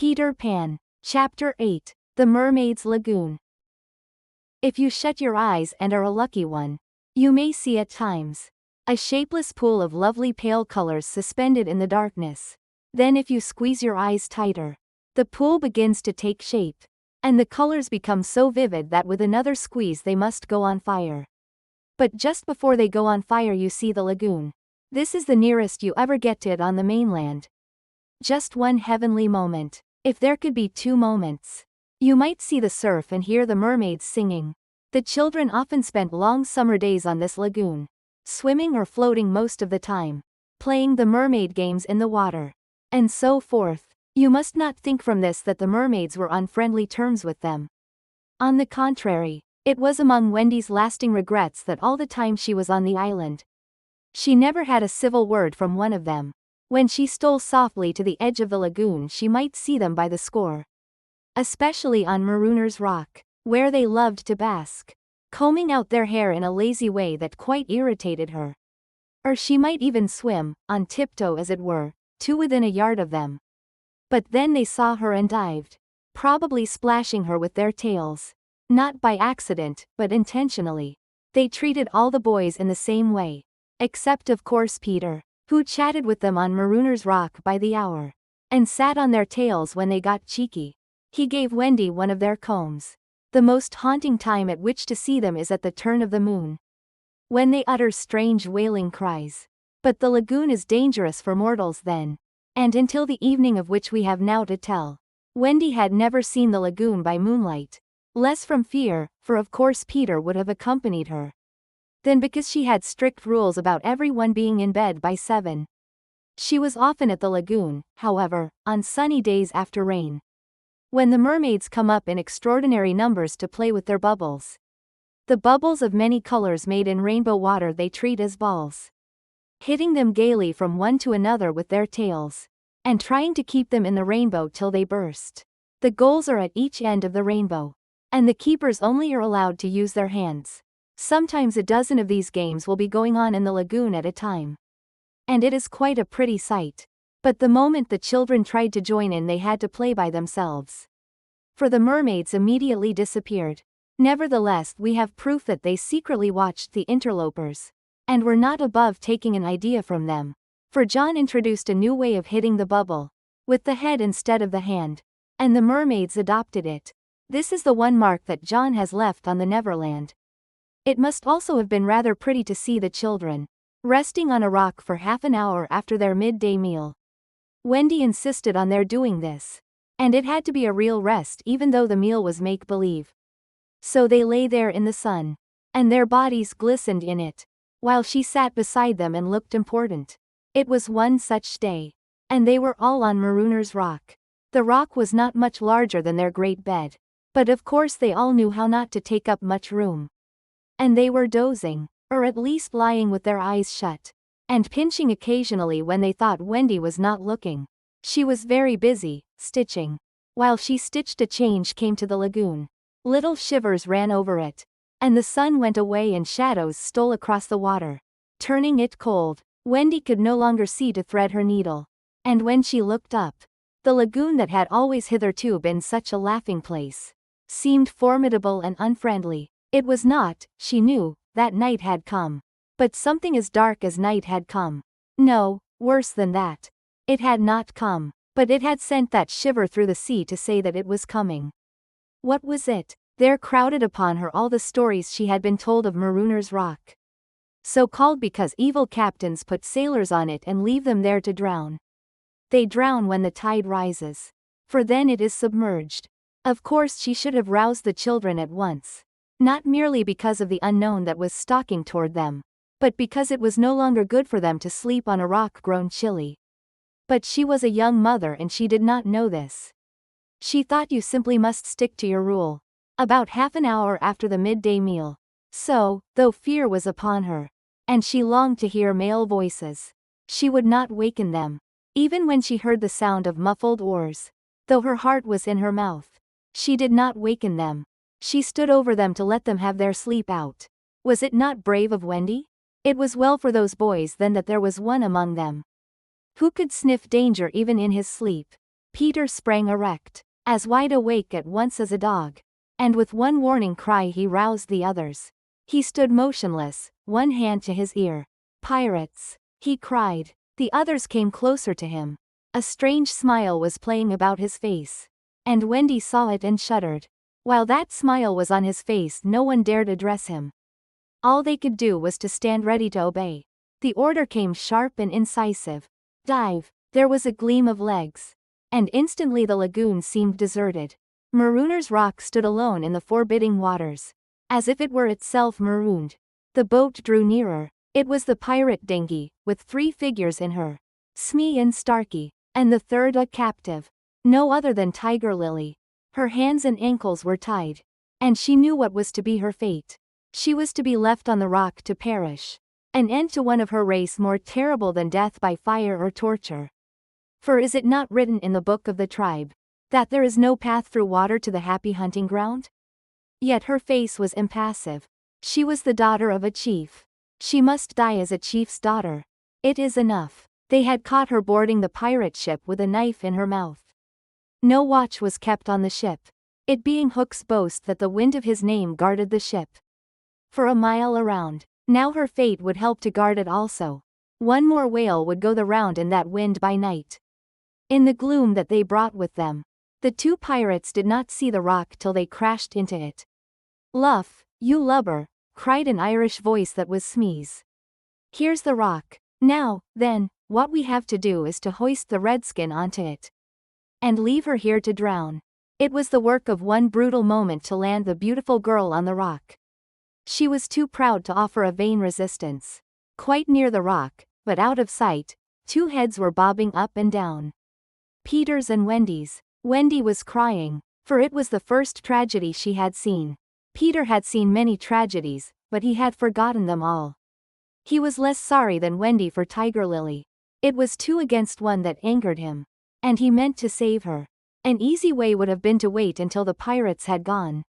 Peter Pan. Chapter 8. The Mermaids Lagoon. If you shut your eyes and are a lucky one, you may see at times a shapeless pool of lovely pale colors suspended in the darkness. Then if you squeeze your eyes tighter, the pool begins to take shape, and the colors become so vivid that with another squeeze they must go on fire. But just before they go on fire you see the lagoon. This is the nearest you ever get to it on the mainland. Just one heavenly moment. If there could be two moments, you might see the surf and hear the mermaids singing. The children often spent long summer days on this lagoon, swimming or floating most of the time, playing the mermaid games in the water, and so forth. You must not think from this that the mermaids were on friendly terms with them. On the contrary, it was among Wendy's lasting regrets that all the time she was on the island, she never had a civil word from one of them. When she stole softly to the edge of the lagoon she might see them by the score. Especially on Marooner's Rock, where they loved to bask, combing out their hair in a lazy way that quite irritated her. Or she might even swim, on tiptoe as it were, to within a yard of them. But then they saw her and dived, probably splashing her with their tails. Not by accident, but intentionally. They treated all the boys in the same way, except of course Peter, who chatted with them on Marooner's Rock by the hour, and sat on their tails when they got cheeky. He gave Wendy one of their combs. The most haunting time at which to see them is at the turn of the moon, when they utter strange wailing cries. But the lagoon is dangerous for mortals then, and until the evening of which we have now to tell, Wendy had never seen the lagoon by moonlight, less from fear, for of course Peter would have accompanied her, than because she had strict rules about everyone being in bed by 7. She was often at the lagoon, however, on sunny days after rain, when the mermaids come up in extraordinary numbers to play with their bubbles. The bubbles of many colors made in rainbow water they treat as balls, hitting them gaily from one to another with their tails, and trying to keep them in the rainbow till they burst. The goals are at each end of the rainbow, and the keepers only are allowed to use their hands. Sometimes a dozen of these games will be going on in the lagoon at a time, and it is quite a pretty sight. But the moment the children tried to join in they had to play by themselves, for the mermaids immediately disappeared. Nevertheless, we have proof that they secretly watched the interlopers, and were not above taking an idea from them, for John introduced a new way of hitting the bubble, with the head instead of the hand, and the mermaids adopted it. This is the one mark that John has left on the Neverland. It must also have been rather pretty to see the children resting on a rock for half an hour after their midday meal. Wendy insisted on their doing this, and it had to be a real rest even though the meal was make-believe. So they lay there in the sun, and their bodies glistened in it, while she sat beside them and looked important. It was one such day, and they were all on Marooner's Rock. The rock was not much larger than their great bed, but of course they all knew how not to take up much room. And they were dozing, or at least lying with their eyes shut, and pinching occasionally when they thought Wendy was not looking. She was very busy, stitching. While she stitched a change came to the lagoon. Little shivers ran over it, and the sun went away and shadows stole across the water, turning it cold. Wendy could no longer see to thread her needle, and when she looked up, the lagoon that had always hitherto been such a laughing place seemed formidable and unfriendly. It was not, she knew, that night had come, but something as dark as night had come. No, worse than that. It had not come, but it had sent that shiver through the sea to say that it was coming. What was it? There crowded upon her all the stories she had been told of Marooner's Rock, so called because evil captains put sailors on it and leave them there to drown. They drown when the tide rises, for then it is submerged. Of course she should have roused the children at once, not merely because of the unknown that was stalking toward them, but because it was no longer good for them to sleep on a rock grown chilly. But she was a young mother and she did not know this. She thought you simply must stick to your rule. About half an hour after the midday meal. So, though fear was upon her, and she longed to hear male voices, she would not waken them. Even when she heard the sound of muffled oars, though her heart was in her mouth, she did not waken them. She stood over them to let them have their sleep out. Was it not brave of Wendy? It was well for those boys then that there was one among them who could sniff danger even in his sleep. Peter sprang erect, as wide awake at once as a dog. And with one warning cry he roused the others. He stood motionless, one hand to his ear. "Pirates!" he cried. The others came closer to him. A strange smile was playing about his face. And Wendy saw it and shuddered. While that smile was on his face, no one dared address him. All they could do was to stand ready to obey. The order came sharp and incisive. "Dive!" There was a gleam of legs. And instantly the lagoon seemed deserted. Marooner's Rock stood alone in the forbidding waters, as if it were itself marooned. The boat drew nearer. It was the pirate dinghy, with 3 figures in her. Smee and Starkey, and the third a captive. No other than Tiger Lily. Her hands and ankles were tied. And she knew what was to be her fate. She was to be left on the rock to perish. An end to one of her race more terrible than death by fire or torture. For is it not written in the book of the tribe, that there is no path through water to the happy hunting ground? Yet her face was impassive. She was the daughter of a chief. She must die as a chief's daughter. It is enough. They had caught her boarding the pirate ship with a knife in her mouth. No watch was kept on the ship, it being Hook's boast that the wind of his name guarded the ship. For a mile around, now her fate would help to guard it also. One more whale would go the round in that wind by night. In the gloom that they brought with them, the 2 pirates did not see the rock till they crashed into it. "Luff, you lubber!" cried an Irish voice that was Smee's. "Here's the rock. Now, then, what we have to do is to hoist the redskin onto it. And leave her here to drown." It was the work of one brutal moment to land the beautiful girl on the rock. She was too proud to offer a vain resistance. Quite near the rock, but out of sight, 2 heads were bobbing up and down. Peter's and Wendy's. Wendy was crying, for it was the first tragedy she had seen. Peter had seen many tragedies, but he had forgotten them all. He was less sorry than Wendy for Tiger Lily. It was 2 against 1 that angered him. And he meant to save her. An easy way would have been to wait until the pirates had gone.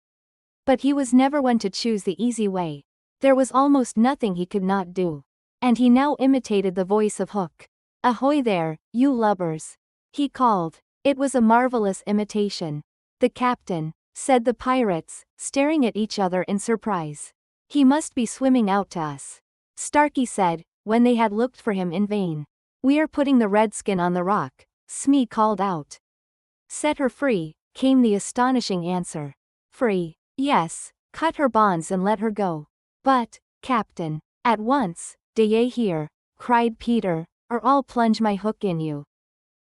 But he was never one to choose the easy way. There was almost nothing he could not do. And he now imitated the voice of Hook. "Ahoy there, you lubbers!" he called. It was a marvelous imitation. "The captain," said the pirates, staring at each other in surprise. "He must be swimming out to us," Starkey said, when they had looked for him in vain. "We are putting the redskin on the rock," Smee called out. "Set her free," came the astonishing answer. "Free? Yes, cut her bonds and let her go." "But, Captain, at once, d'ye hear?" cried Peter, "or I'll plunge my hook in you."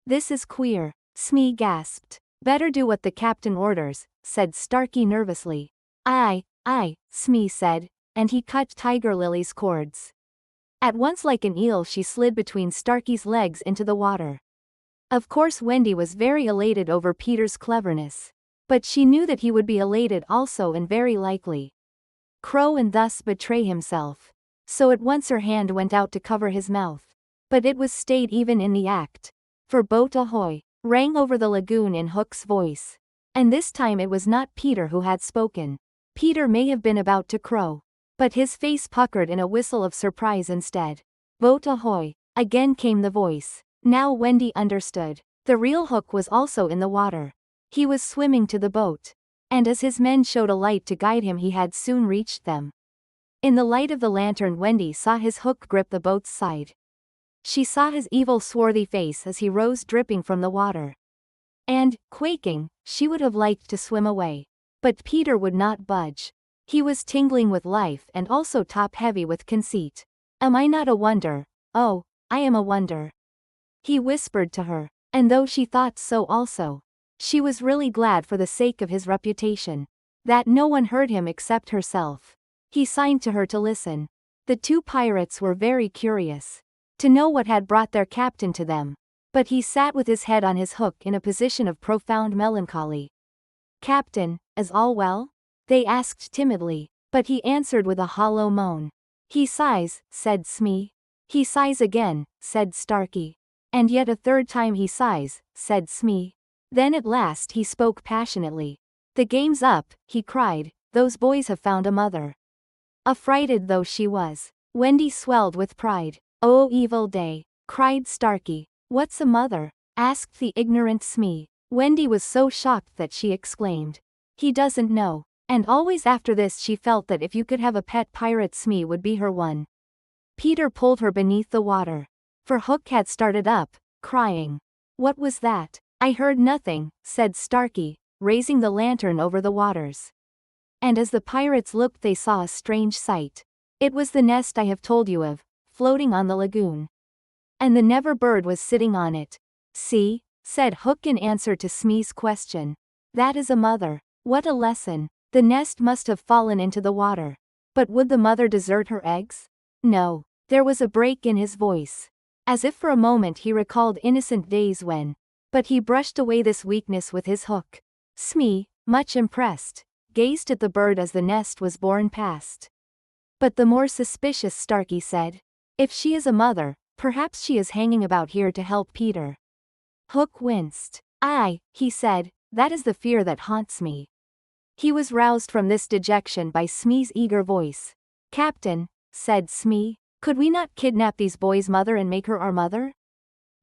"This is queer," Smee gasped. "Better do what the captain orders," said Starkey nervously. Aye, Smee said, and he cut Tiger Lily's cords. At once like an eel she slid between Starkey's legs into the water. Of course Wendy was very elated over Peter's cleverness. But she knew that he would be elated also and very likely crow and thus betray himself. So at once her hand went out to cover his mouth. But it was stayed even in the act. For "Boat ahoy!" rang over the lagoon in Hook's voice. And this time it was not Peter who had spoken. Peter may have been about to crow, but his face puckered in a whistle of surprise instead. "Boat ahoy!" again came the voice. Now Wendy understood. The real Hook was also in the water. He was swimming to the boat. And as his men showed a light to guide him he had soon reached them. In the light of the lantern Wendy saw his hook grip the boat's side. She saw his evil swarthy face as he rose dripping from the water. And, quaking, she would have liked to swim away. But Peter would not budge. He was tingling with life and also top-heavy with conceit. "Am I not a wonder? Oh, I am a wonder," he whispered to her. And though she thought so also, she was really glad for the sake of his reputation, that no one heard him except herself. He signed to her to listen. The 2 pirates were very curious to know what had brought their captain to them. But he sat with his head on his hook in a position of profound melancholy. "Captain, is all well?" they asked timidly, but he answered with a hollow moan. "He sighs," said Smee. "He sighs again," said Starkey. "And yet a 3rd time he sighs," said Smee. Then at last he spoke passionately. "The game's up," he cried, "those boys have found a mother." Affrighted though she was, Wendy swelled with pride. "Oh evil day," cried Starkey. "What's a mother?" asked the ignorant Smee. Wendy was so shocked that she exclaimed, "He doesn't know." And always after this she felt that if you could have a pet pirate, Smee would be her one. Peter pulled her beneath the water. For Hook had started up, crying. "What was that?" "I heard nothing," said Starkey, raising the lantern over the waters. And as the pirates looked they saw a strange sight. It was the nest I have told you of, floating on the lagoon. And the Never bird was sitting on it. "See," said Hook in answer to Smee's question. "That is a mother." What a lesson. The nest must have fallen into the water. But would the mother desert her eggs? No. There was a break in his voice. As if for a moment he recalled innocent days when. But he brushed away this weakness with his hook. Smee, much impressed, gazed at the bird as the nest was borne past. But the more suspicious Starkey said, "If she is a mother, perhaps she is hanging about here to help Peter." Hook winced. "Aye," he said, "that is the fear that haunts me." He was roused from this dejection by Smee's eager voice. "Captain," said Smee, "could we not kidnap these boys' mother and make her our mother?"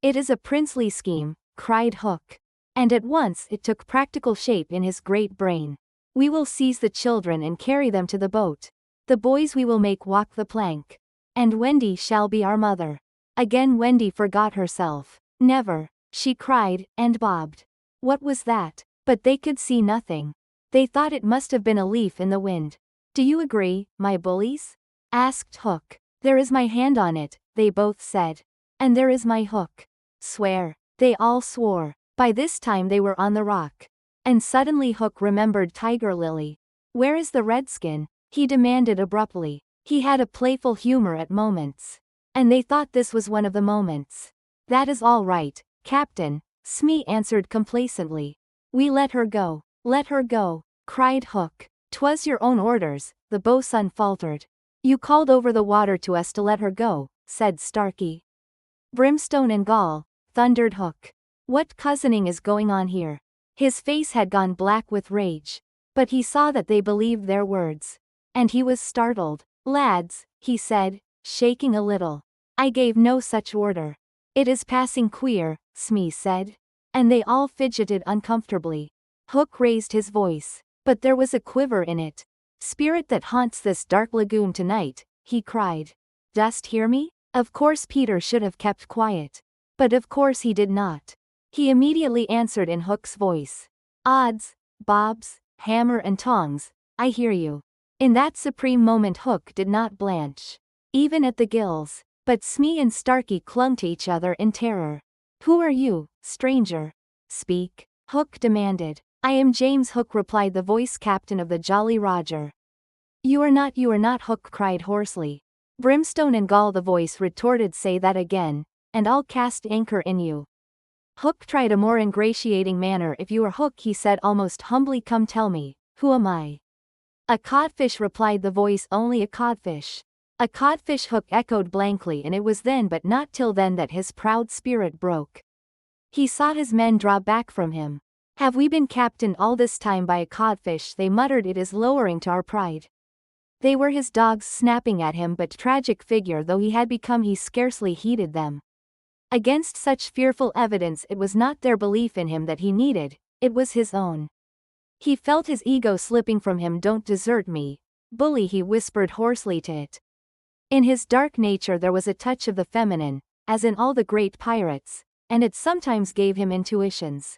"It is a princely scheme," cried Hook. And at once it took practical shape in his great brain. "We will seize the children and carry them to the boat. The boys we will make walk the plank. And Wendy shall be our mother." Again Wendy forgot herself. "Never," she cried, and bobbed. What was that? But they could see nothing. They thought it must have been a leaf in the wind. "Do you agree, my bullies?" asked Hook. "There is my hand on it," they both said. "And there is my hook." "Swear." They all swore. By this time they were on the rock. And suddenly Hook remembered Tiger Lily. "Where is the redskin?" he demanded abruptly. He had a playful humor at moments. And they thought this was one of the moments. "That is all right, Captain," Smee answered complacently. "We let her go." "Let her go," cried Hook. "'Twas your own orders," the boatswain faltered. "You called over the water to us to let her go," said Starkey. "Brimstone and gall," thundered Hook. "What cousining is going on here?" His face had gone black with rage. But he saw that they believed their words. And he was startled. "Lads," he said, shaking a little. "I gave no such order." "It is passing queer," Smee said. And they all fidgeted uncomfortably. Hook raised his voice. But there was a quiver in it. "Spirit that haunts this dark lagoon tonight," he cried. "Dost hear me?" Of course Peter should have kept quiet. But of course he did not. He immediately answered in Hook's voice. "Odds, bobs, hammer and tongs, I hear you." In that supreme moment Hook did not blanch. Even at the gills. But Smee and Starkey clung to each other in terror. "Who are you, stranger? Speak," Hook demanded. "I am James Hook," replied the voice captain of the Jolly Roger. You are not," Hook cried hoarsely. "Brimstone and gall," the voice retorted. "Say that again, and I'll cast anchor in you." Hook tried a more ingratiating manner. "If you are Hook," he said almost humbly, "come tell me, who am I?" "A codfish," replied the voice. "Only a codfish." "A codfish," Hook echoed blankly, and it was then but not till then that his proud spirit broke. He saw his men draw back from him. "Have we been captained all this time by a codfish?" they muttered. "It is lowering to our pride." They were his dogs snapping at him, but tragic figure though he had become he scarcely heeded them. Against such fearful evidence it was not their belief in him that he needed, it was his own. He felt his ego slipping from him. "Don't desert me, bully," he whispered hoarsely to it. In his dark nature there was a touch of the feminine, as in all the great pirates, and it sometimes gave him intuitions.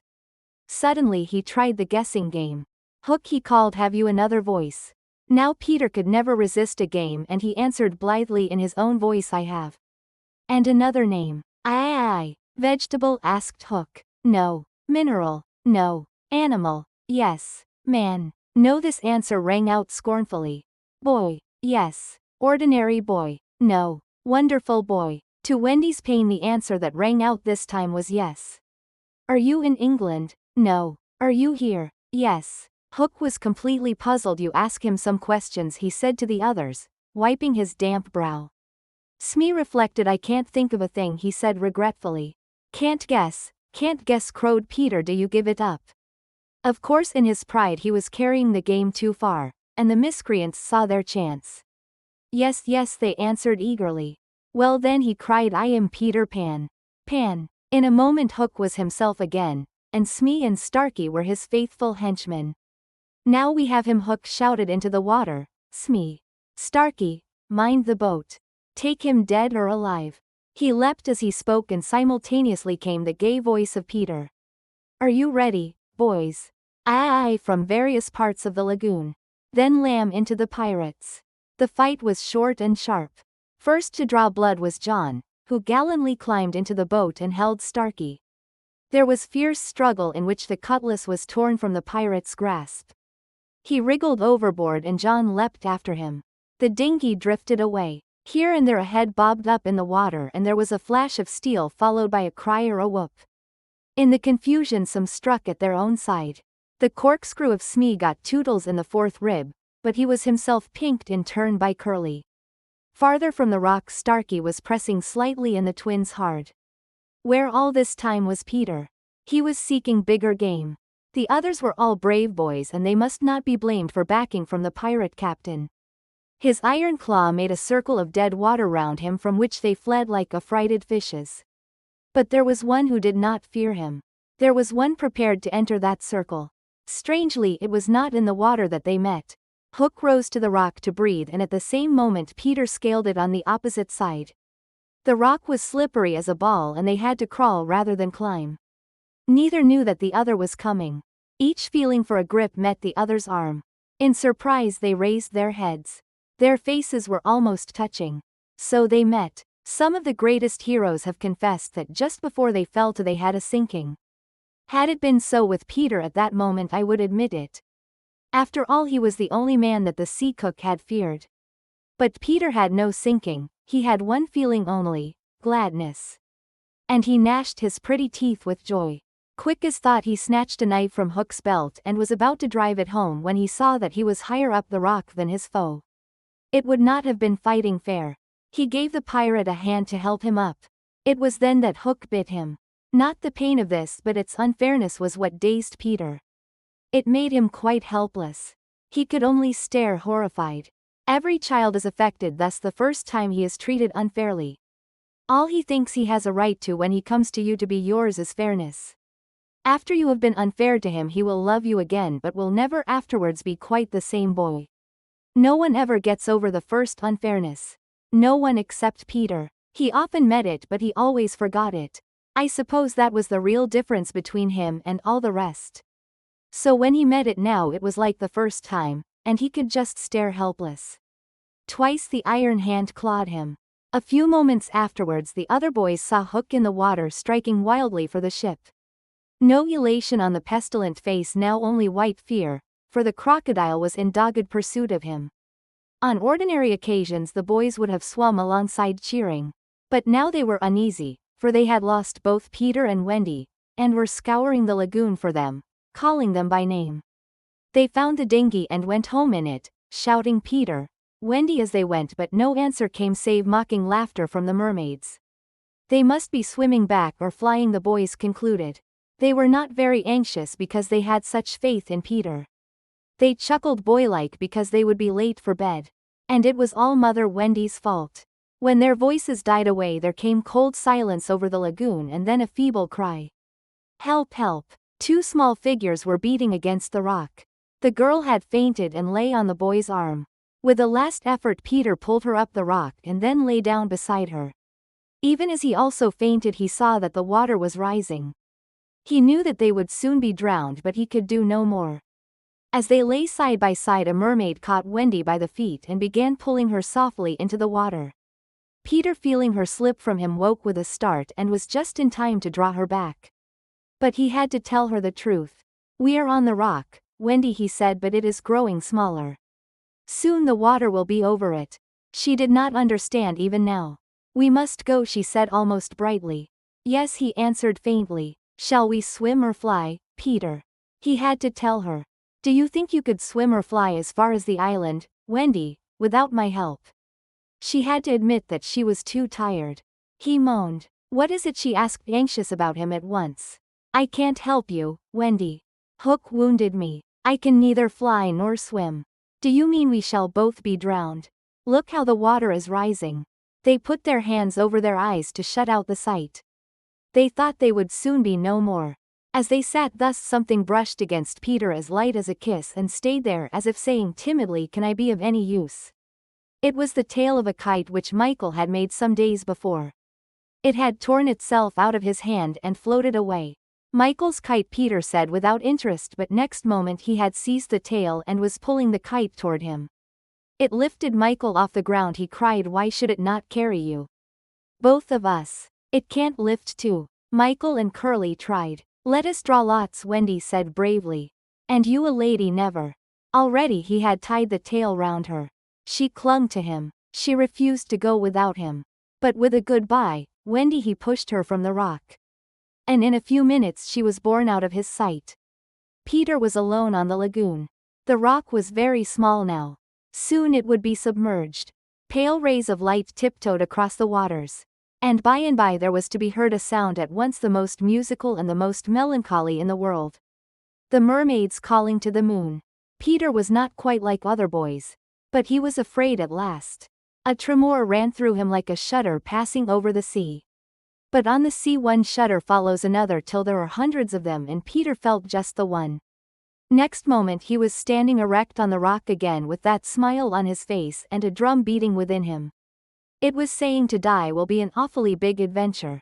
Suddenly he tried the guessing game. "Hook," he called, "have you another voice?" Now Peter could never resist a game, and he answered blithely in his own voice, "I have." "And another name?" "Aye." "Vegetable?" asked Hook. "No." "Mineral?" "No." "Animal?" "Yes." "Man?" "No." This answer rang out scornfully. "Boy?" "Yes." "Ordinary boy?" "No." "Wonderful boy?" To Wendy's pain the answer that rang out this time was yes. "Are you in England?" "No." "Are you here?" "Yes." Hook was completely puzzled. "You ask him some questions," he said to the others, wiping his damp brow. Smee reflected. "I can't think of a thing," he said regretfully. Can't guess," crowed Peter. "Do you give it up?" Of course in his pride he was carrying the game too far, and the miscreants saw their chance. Yes, they answered eagerly. "Well then," he cried, "I am Peter Pan." "Pan?" In a moment Hook was himself again, and Smee and Starkey were his faithful henchmen. Now we have him, Hook shouted into the water. Smee. Starkey, mind the boat. Take him dead or alive. He leapt as he spoke, and simultaneously came the gay voice of Peter. Are you ready, boys? Aye, aye, from various parts of the lagoon. Then lam into the pirates. The fight was short and sharp. First to draw blood was John, who gallantly climbed into the boat and held Starkey. There was fierce struggle in which the cutlass was torn from the pirate's grasp. He wriggled overboard and John leapt after him. The dinghy drifted away. Here and there a head bobbed up in the water, and there was a flash of steel followed by a cry or a whoop. In the confusion some struck at their own side. The corkscrew of Smee got Toodles in the fourth rib, but he was himself pinked in turn by Curly. Farther from the rock Starkey was pressing slightly and the twins hard. Where all this time was Peter? He was seeking bigger game. The others were all brave boys, and they must not be blamed for backing from the pirate captain. His iron claw made a circle of dead water round him, from which they fled like affrighted fishes. But there was one who did not fear him. There was one prepared to enter that circle. Strangely, it was not in the water that they met. Hook rose to the rock to breathe, and at the same moment Peter scaled it on the opposite side. The rock was slippery as a ball, and they had to crawl rather than climb. Neither knew that the other was coming. Each feeling for a grip met the other's arm. In surprise they raised their heads. Their faces were almost touching. So they met. Some of the greatest heroes have confessed that just before they fell to they had a sinking. Had it been so with Peter at that moment, I would admit it. After all, he was the only man that the sea cook had feared. But Peter had no sinking, he had one feeling only, gladness. And he gnashed his pretty teeth with joy. Quick as thought he snatched a knife from Hook's belt and was about to drive it home when he saw that he was higher up the rock than his foe. It would not have been fighting fair. He gave the pirate a hand to help him up. It was then that Hook bit him. Not the pain of this, but its unfairness was what dazed Peter. It made him quite helpless. He could only stare horrified. Every child is affected thus the first time he is treated unfairly. All he thinks he has a right to when he comes to you to be yours is fairness. After you have been unfair to him, he will love you again, but will never afterwards be quite the same boy. No one ever gets over the first unfairness. No one except Peter. He often met it, but he always forgot it. I suppose that was the real difference between him and all the rest. So when he met it now, it was like the first time, and he could just stare helpless. Twice the iron hand clawed him. A few moments afterwards the other boys saw Hook in the water striking wildly for the ship. No elation on the pestilent face, now only white fear, for the crocodile was in dogged pursuit of him. On ordinary occasions the boys would have swum alongside cheering. But now they were uneasy, for they had lost both Peter and Wendy, and were scouring the lagoon for them, calling them by name. They found the dinghy and went home in it, shouting Peter, Wendy as they went, but no answer came save mocking laughter from the mermaids. They must be swimming back or flying, the boys concluded. They were not very anxious because they had such faith in Peter. They chuckled boylike because they would be late for bed. And it was all Mother Wendy's fault. When their voices died away there came cold silence over the lagoon, and then a feeble cry. Help, help! Two small figures were beating against the rock. The girl had fainted and lay on the boy's arm. With a last effort Peter pulled her up the rock and then lay down beside her. Even as he also fainted he saw that the water was rising. He knew that they would soon be drowned, but he could do no more. As they lay side by side a mermaid caught Wendy by the feet and began pulling her softly into the water. Peter, feeling her slip from him, woke with a start and was just in time to draw her back. But he had to tell her the truth. We are on the rock, Wendy, he said, but it is growing smaller. Soon the water will be over it. She did not understand even now. We must go, she said almost brightly. Yes, he answered faintly. Shall we swim or fly, Peter? He had to tell her. Do you think you could swim or fly as far as the island, Wendy, without my help? She had to admit that she was too tired. He moaned. What is it, she asked, anxious about him at once. I can't help you, Wendy. Hook wounded me. I can neither fly nor swim. Do you mean we shall both be drowned? Look how the water is rising. They put their hands over their eyes to shut out the sight. They thought they would soon be no more. As they sat thus, something brushed against Peter as light as a kiss and stayed there as if saying timidly, "Can I be of any use?" It was the tail of a kite which Michael had made some days before. It had torn itself out of his hand and floated away. "Michael's kite," Peter said without interest, but next moment he had seized the tail and was pulling the kite toward him. It lifted Michael off the ground. He cried, "Why should it not carry you? Both of us. It can't lift two." Michael and Curly tried. "Let us draw lots," Wendy said bravely. "And you a lady, never." Already he had tied the tail round her. She clung to him. She refused to go without him. But with a goodbye, Wendy, he pushed her from the rock. And in a few minutes she was borne out of his sight. Peter was alone on the lagoon. The rock was very small now. Soon it would be submerged. Pale rays of light tiptoed across the waters. And by there was to be heard a sound at once the most musical and the most melancholy in the world. The mermaids calling to the moon. Peter was not quite like other boys. But he was afraid at last. A tremor ran through him like a shudder passing over the sea. But on the sea one shudder follows another till there are hundreds of them, and Peter felt just the one. Next moment he was standing erect on the rock again with that smile on his face and a drum beating within him. It was saying to die will be an awfully big adventure.